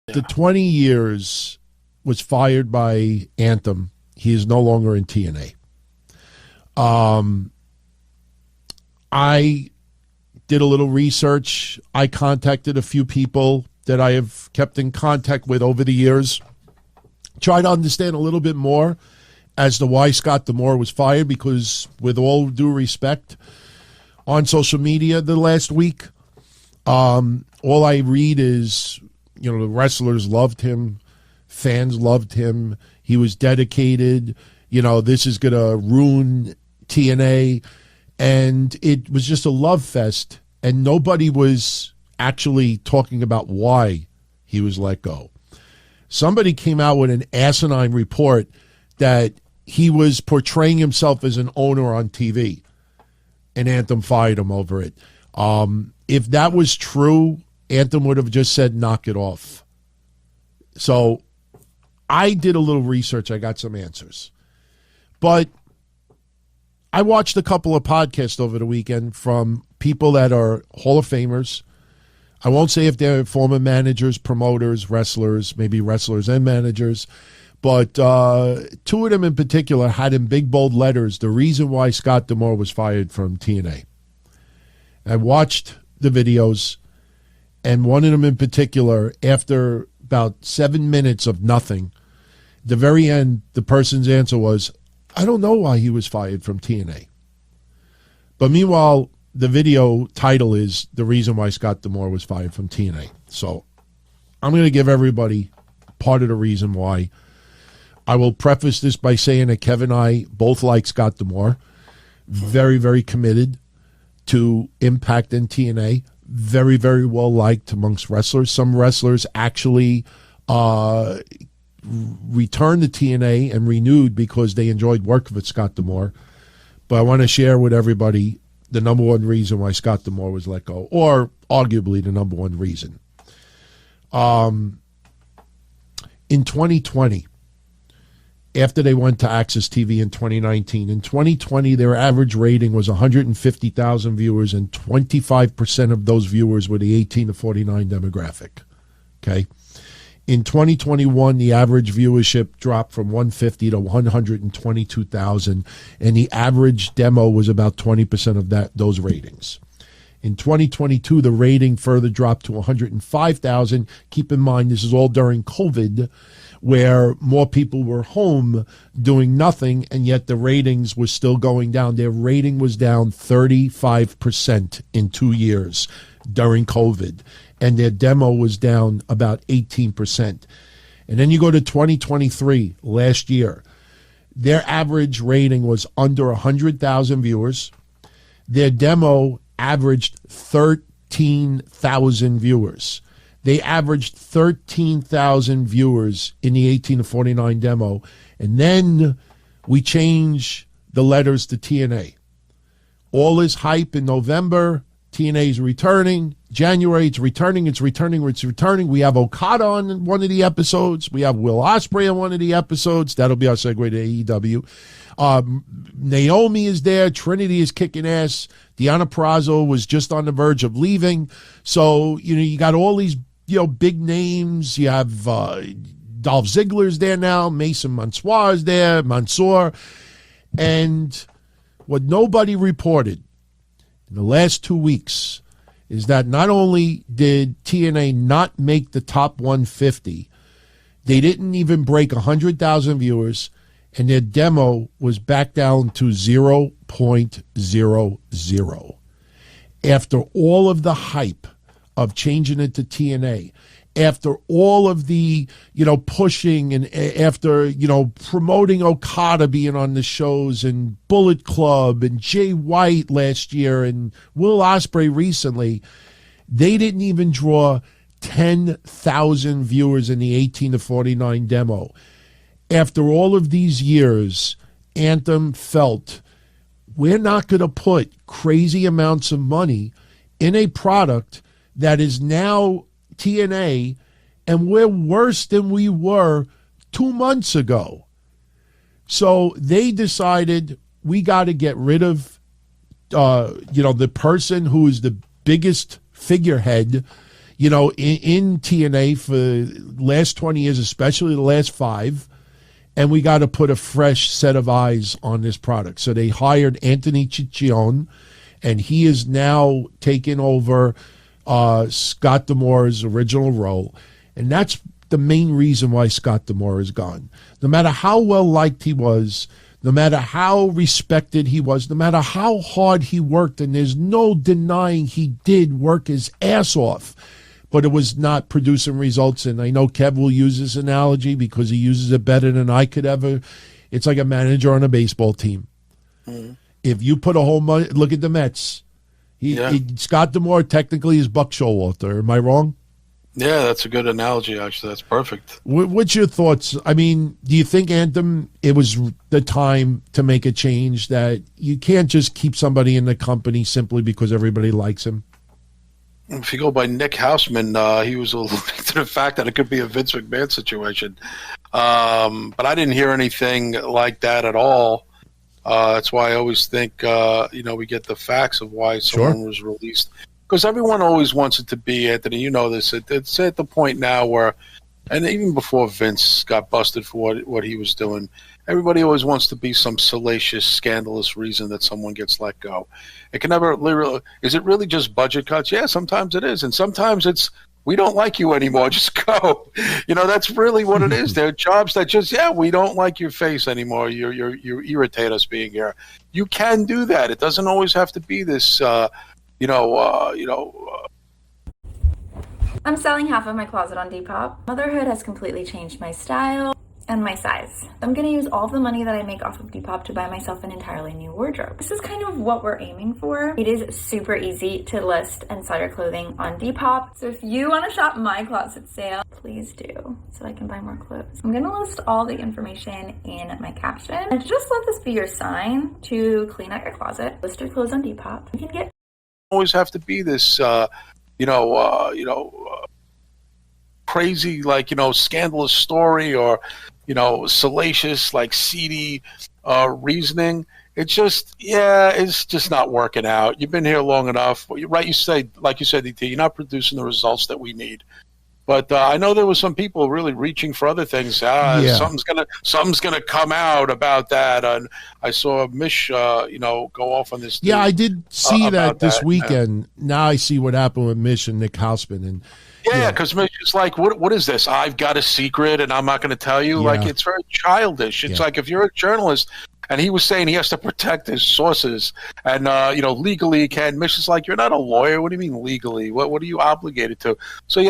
The 20 years was fired by Anthem. He is no longer in TNA. I did a little research. I contacted a few people that I have kept in contact with over the years. Try to understand a little bit more as to why Scott Damore was fired, because with all due respect, on social media the last week, all I read is, the wrestlers loved him, fans loved him, he was dedicated, this is going to ruin TNA, and it was just a love fest, and nobody was actually talking about why he was let go. Somebody came out with an asinine report that he was portraying himself as an owner on TV, and Anthem fired him over it. If that was true, Anthem would have just said, knock it off. So I did a little research. I got some answers. But I watched a couple of podcasts over the weekend from people that are Hall of Famers. I won't say if they're former managers, promoters, wrestlers, maybe wrestlers and managers. But two of them in particular had in big, bold letters the reason why Scott Damore was fired from TNA. I watched the videos, and one of them in particular, after about 7 minutes of nothing, the very end, the person's answer was, I don't know why he was fired from TNA. But meanwhile, the video title is The Reason Why Scott Damore Was Fired from TNA. So I'm going to give everybody part of the reason why. I will preface this by saying that Kevin and I both like Scott Damore. Very, very committed to Impact and TNA. Very, very well liked amongst wrestlers. Some wrestlers actually returned to TNA and renewed because they enjoyed working with Scott Damore. But I want to share with everybody the number one reason why Scott Damore was let go, or arguably the number one reason. In 2020, after they went to Access TV in 2019, in 2020, their average rating was 150,000 viewers, and 25% of those viewers were the 18 to 49 demographic. Okay. In 2021, the average viewership dropped from 150 to 122,000, and the average demo was about 20% of those ratings. In 2022, the rating further dropped to 105,000. Keep in mind, this is all during COVID, where more people were home doing nothing, and yet the ratings were still going down. Their rating was down 35% in 2 years during COVID, and their demo was down about 18%. And then you go to 2023, last year, their average rating was under 100,000 viewers. Their demo averaged 13,000 viewers. They averaged 13,000 viewers in the 18 to 49 demo. And then we change the letters to TNA. All is hype in November. TNA is returning. January, it's returning. We have Okada on one of the episodes. We have Will Ospreay on one of the episodes. That'll be our segue to AEW. Naomi is there. Trinity is kicking ass. Deonna Purrazzo was just on the verge of leaving. So, you got all these, big names. You have Dolph Ziggler's there now. Mason Mansoor is there. And what nobody reported in the last 2 weeks is that not only did TNA not make the top 150, they didn't even break 100,000 viewers, and their demo was back down to 0.00. After all of the hype of changing it to TNA, after all of the, pushing, and after, promoting Okada being on the shows, and Bullet Club and Jay White last year and Will Ospreay recently, they didn't even draw 10,000 viewers in the 18 to 49 demo. After all of these years, Anthem felt, we're not going to put crazy amounts of money in a product that is now TNA, and we're worse than we were 2 months ago. So they decided we got to get rid of, the person who is the biggest figurehead in TNA for the last 20 years, especially the last 5, and we got to put a fresh set of eyes on this product. So they hired Anthony Ciccione, and he is now taking over Scott Damore's original role. And that's the main reason why Scott Damore is gone. No matter how well liked he was, no matter how respected he was, no matter how hard he worked, and there's no denying he did work his ass off, but it was not producing results. And I know Kev will use this analogy because he uses it better than I could ever. It's like a manager on a baseball team. Mm-hmm. If you put a whole money, look at the Mets. Scott Damore technically is Buck Showalter. Am I wrong? Yeah, that's a good analogy, actually. That's perfect. What's your thoughts? I mean, do you think, Anthem, it was the time to make a change, that you can't just keep somebody in the company simply because everybody likes him? If you go by Nick Houseman, he was alluding to the fact that it could be a Vince McMahon situation. But I didn't hear anything like that at all. That's why I always think, we get the facts of why someone was released. Because everyone always wants it to be, Anthony, you know this, it's at the point now where, and even before Vince got busted for what he was doing, everybody always wants to be some salacious, scandalous reason that someone gets let go. It can never literally, is it really just budget cuts? Yeah, sometimes it is. And sometimes it's, we don't like you anymore, just go. That's really what it is. There are jobs that just, we don't like your face anymore. You irritate us being here. You can do that. It doesn't always have to be this, I'm selling half of my closet on Depop. Motherhood has completely changed my style and my size. I'm gonna use all the money that I make off of Depop to buy myself an entirely new wardrobe. This is kind of what we're aiming for. It is super easy to list and sell your clothing on Depop. So if you wanna shop my closet sale, please do, so I can buy more clothes. I'm gonna list all the information in my caption. And just let this be your sign to clean out your closet. List your clothes on Depop. You can get always have to be this, crazy, scandalous story or, salacious, seedy reasoning. It's just, it's just not working out. You've been here long enough. Right, you say, like you said, DT, you're not producing the results that we need. But I know there were some people really reaching for other things. Something's gonna come out about that. And I saw Mish, go off on this. Yeah, I did see that this weekend. Now I see what happened with Mish and Nick Hausman. And because Mish is like, what is this? I've got a secret, and I'm not going to tell you. Yeah. It's very childish. It's like if you're a journalist. And he was saying he has to protect his sources, and legally he can. Mish is like, you're not a lawyer. What do you mean legally? What are you obligated to? So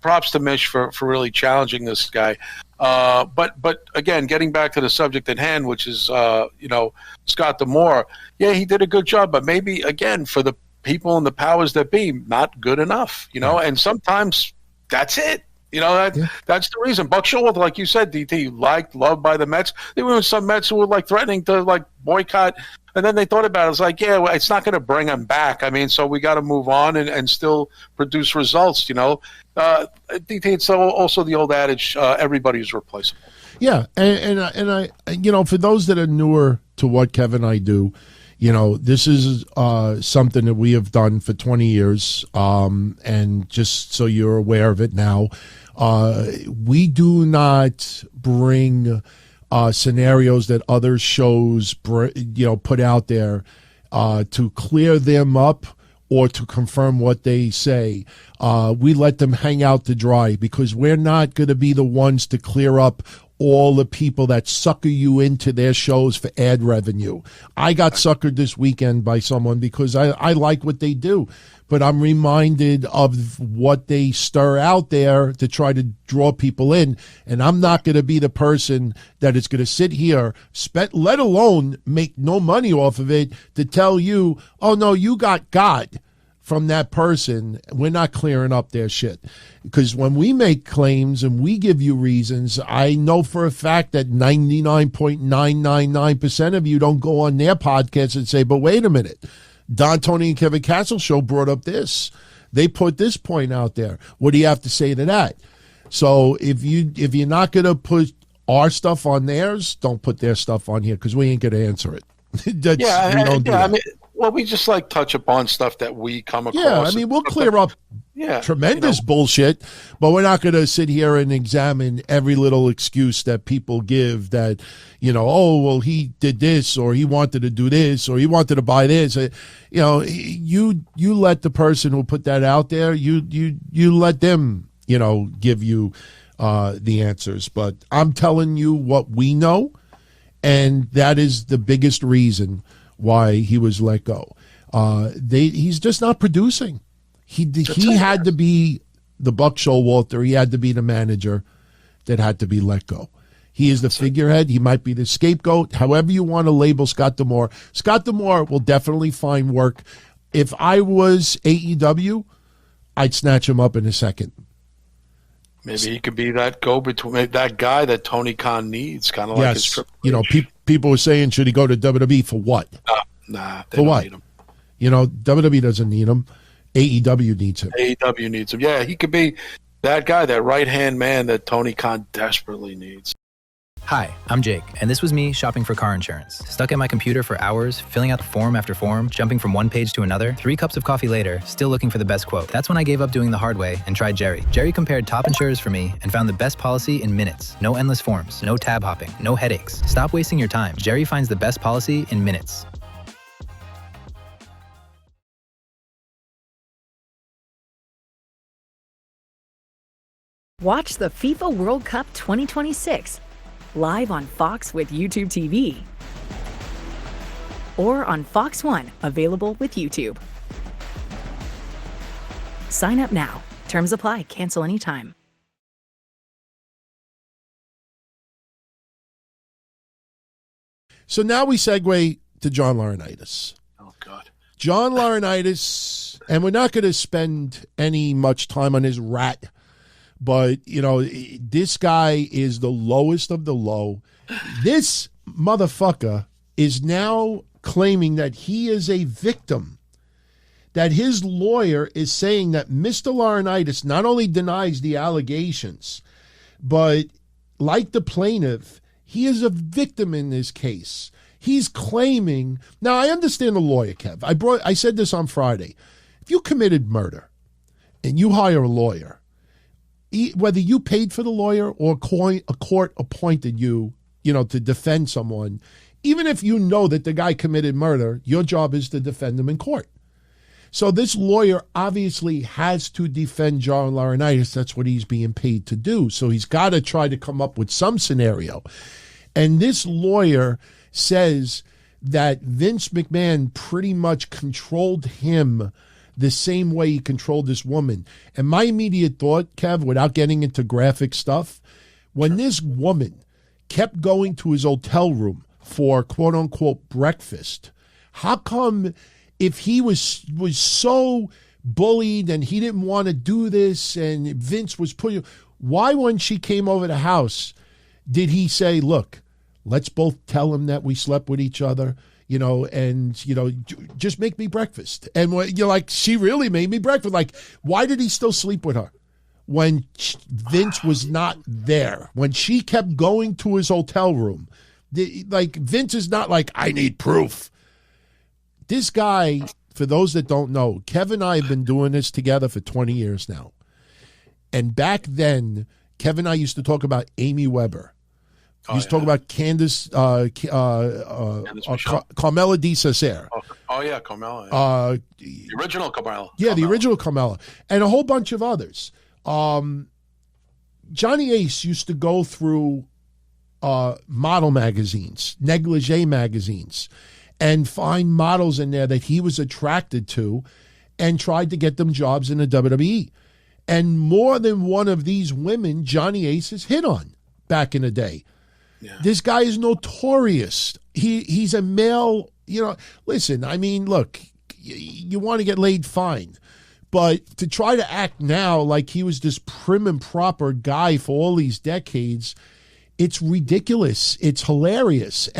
props to Mish for really challenging this guy. But again, getting back to the subject at hand, which is Scott Damore. Yeah, he did a good job, but maybe again for the people and the powers that be, not good enough. And sometimes that's it. That's the reason. Buck Showalter, like you said, DT, loved by the Mets. There were some Mets who were threatening to boycott, and then they thought about it. It's like, it's not going to bring him back. I mean, so we got to move on and still produce results. DT, it's also the old adage: everybody is replaceable. Yeah, and I for those that are newer to what Kevin and I do. This is something that we have done for 20 years, and just so you're aware of it now, we do not bring scenarios that other shows put out there to clear them up or to confirm what they say. We let them hang out to dry because we're not going to be the ones to clear up all the people that sucker you into their shows for ad revenue. I got suckered this weekend by someone because I like what they do, but I'm reminded of what they stir out there to try to draw people in, and I'm not going to be the person that is going to sit here, let alone make no money off of it, to tell you, oh, no, you got from that person. We're not clearing up their shit. Because when we make claims and we give you reasons, I know for a fact that 99.999% of you don't go on their podcast and say, but wait a minute, Don, Tony, and Kevin Castle show brought up this. They put this point out there. What do you have to say to that? So if you're not going to put our stuff on theirs, don't put their stuff on here because we ain't going to answer it. Well, we just like touch upon stuff that we come across. Yeah, I mean, we'll clear up tremendous bullshit, but we're not going to sit here and examine every little excuse that people give that, oh, well, he did this, or he wanted to do this, or he wanted to buy this. You let the person who put that out there, you let them, give you the answers. But I'm telling you what we know, and that is the biggest reason why he was let go. He's just not producing. He had to be the Buck Showalter. He had to be the manager that had to be let go. He is the figurehead. He might be the scapegoat. However you want to label Scott Damore. Scott Damore will definitely find work. If I was AEW, I'd snatch him up in a second. Maybe he could be that go-between, that guy that Tony Khan needs, kind of like his Triple H. People were saying, should he go to WWE for what? Nah, for what? Need him. WWE doesn't need him. AEW needs him. AEW needs him. Yeah, he could be that guy, that right-hand man that Tony Khan desperately needs. Hi, I'm Jake, and this was me shopping for car insurance. Stuck at my computer for hours, filling out form after form, jumping from one page to another. 3 cups of coffee later, still looking for the best quote. That's when I gave up doing the hard way and tried Jerry. Jerry compared top insurers for me and found the best policy in minutes. No endless forms, no tab hopping, no headaches. Stop wasting your time. Jerry finds the best policy in minutes. Watch the FIFA World Cup 2026 live on Fox with YouTube TV or on Fox One, available with YouTube. Sign up now. Terms apply. Cancel anytime. So now we segue to John Laurinaitis. Oh, God. John Laurinaitis, and we're not going to spend much time on his rat. But, this guy is the lowest of the low. This motherfucker is now claiming that he is a victim, that his lawyer is saying that Mr. Laurinaitis not only denies the allegations, but like the plaintiff, he is a victim in this case. He's claiming, now I understand the lawyer, Kev. I said this on Friday. If you committed murder and you hire a lawyer, whether you paid for the lawyer or a court appointed you, to defend someone, even if you know that the guy committed murder, your job is to defend him in court. So this lawyer obviously has to defend John Laurinaitis. That's what he's being paid to do. So he's got to try to come up with some scenario. And this lawyer says that Vince McMahon pretty much controlled him the same way he controlled this woman. And my immediate thought, Kev, without getting into graphic stuff, when this woman kept going to his hotel room for quote unquote breakfast, how come if he was so bullied and he didn't want to do this and Vince was putting, why when she came over the house did he say, look, let's both tell him that we slept with each other? Just make me breakfast. And you're like, she really made me breakfast. Like, why did he still sleep with her when Vince was not there? When she kept going to his hotel room, Vince is not like, I need proof. This guy, for those that don't know, Kevin and I have been doing this together for 20 years now. And back then, Kevin and I used to talk about Amy Weber. We used to talk about Candace, Carmela de Cesare. Carmela. The original Carmela. Yeah, the original Carmela. And a whole bunch of others. Johnny Ace used to go through model magazines, negligee magazines, and find models in there that he was attracted to and tried to get them jobs in the WWE. And more than one of these women, Johnny Ace has hit on back in the day. Yeah. This guy is notorious. He's a male, listen, I mean, look, you want to get laid, fine. But to try to act now like he was this prim and proper guy for all these decades, it's ridiculous. It's hilarious.